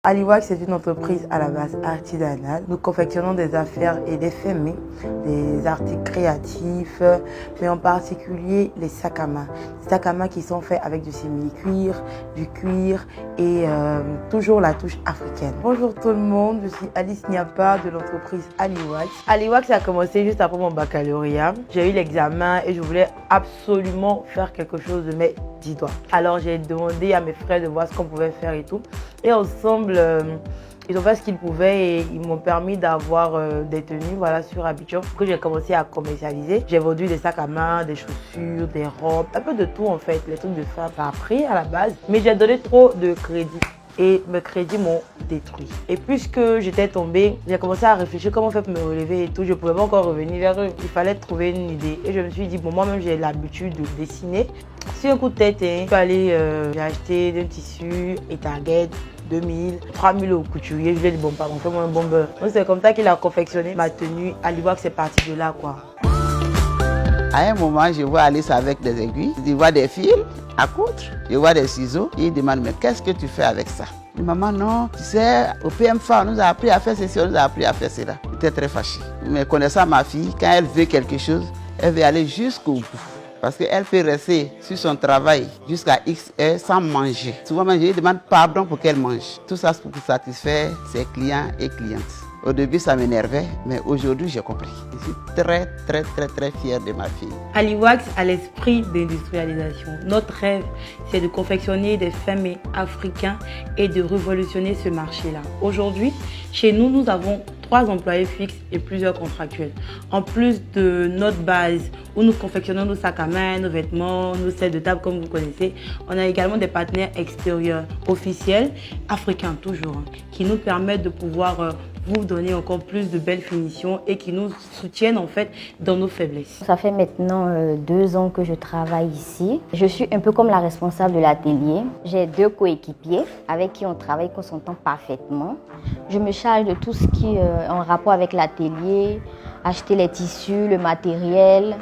Aliwax est une entreprise à la base artisanale. Nous confectionnons des affaires et des faits main, des articles créatifs, mais en particulier les sacs à main. Des sacs à main qui sont faits avec du simili-cuir, du cuir et toujours la touche africaine. Bonjour tout le monde, je suis Alice Niapa de l'entreprise Aliwax. Aliwax a commencé juste après mon baccalauréat. J'ai eu l'examen et je voulais absolument faire quelque chose de mes 10 doigts. Alors j'ai demandé à mes frères de voir ce qu'on pouvait faire et tout. Et ensemble, ils ont fait ce qu'ils pouvaient et ils m'ont permis d'avoir des tenues sur Abidjan que j'ai commencé à commercialiser. J'ai vendu des sacs à main, des chaussures, des robes, un peu de tout en fait. Les trucs de femme, ça a pris à la base, mais j'ai donné trop de crédit. Et mes crédits m'ont détruit. Et puisque j'étais tombée, j'ai commencé à réfléchir comment faire pour me relever et tout. Je ne pouvais pas encore revenir vers eux. Il fallait trouver une idée. Et je me suis dit, bon, moi-même, j'ai l'habitude de dessiner. Sur un coup de tête, je suis allée, j'ai acheté des tissus et Target. 2000, 3000 au couturier. Je lui ai dit, bon, pardon, fais-moi un bon beurre. Donc, c'est comme ça qu'il a confectionné ma tenue. Aliwax, c'est parti de là, quoi. À un moment, je vois Alice avec des aiguilles, je vois des fils à coudre, je vois des ciseaux. Il demande, mais qu'est-ce que tu fais avec ça? Je dis, maman, non, tu sais, au PMFA, on nous a appris à faire ceci, on nous a appris à faire cela. J'étais très fâché. Mais connaissant ma fille, quand elle veut quelque chose, elle veut aller jusqu'au bout. Parce qu'elle peut rester sur son travail jusqu'à X heures sans manger. Souvent, je lui demande pardon pour qu'elle mange. Tout ça, c'est pour satisfaire ses clients et clientes. Au début, ça m'énervait, mais aujourd'hui, j'ai compris. Je suis très, très, très, très fier de ma fille. Aliwax a l'esprit d'industrialisation. Notre rêve, c'est de confectionner des faits main africains et de révolutionner ce marché-là. Aujourd'hui, chez nous, nous avons 3 employés fixes et plusieurs contractuels. En plus de notre base où nous confectionnons nos sacs à main, nos vêtements, nos sets de table comme vous connaissez, on a également des partenaires extérieurs, officiels, africains toujours, qui nous permettent de pouvoir vous donner encore plus de belles finitions et qui nous soutiennent en fait dans nos faiblesses. Ça fait maintenant 2 ans que je travaille ici. Je suis un peu comme la responsable de l'atelier. J'ai 2 coéquipiers avec qui on travaille, qu'on s'entend parfaitement. Je me charge de tout ce qui est en rapport avec l'atelier, acheter les tissus, le matériel.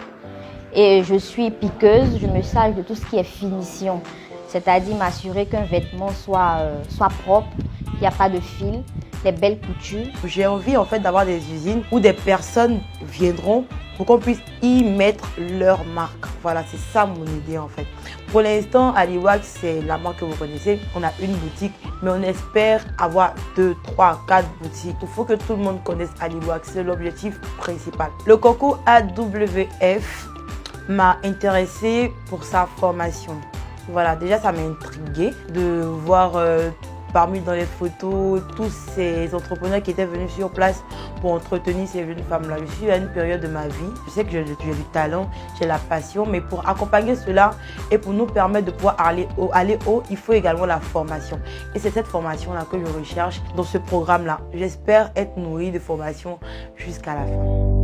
Et je suis piqueuse, je me charge de tout ce qui est finition, c'est-à-dire m'assurer qu'un vêtement soit propre, qu'il n'y a pas de fil, les belles coutures. J'ai envie en fait d'avoir des usines où des personnes viendront pour qu'on puisse y mettre leur marque. Voilà, c'est ça mon idée en fait. Pour l'instant, Aliwax, c'est la marque que vous connaissez. On a une boutique, mais on espère avoir 2, 3, 4 boutiques. Il faut que tout le monde connaisse Aliwax, c'est l'objectif principal. Le concours AWF m'a intéressée pour sa formation. Voilà, déjà ça m'a intriguée de voir parmi dans les photos tous ces entrepreneurs qui étaient venus sur place pour entretenir ces jeunes femmes-là. Je suis à une période de ma vie, je sais que j'ai du talent, j'ai la passion, mais pour accompagner cela et pour nous permettre de pouvoir aller haut, il faut également la formation. Et c'est cette formation-là que je recherche dans ce programme-là. J'espère être nourrie de formation jusqu'à la fin.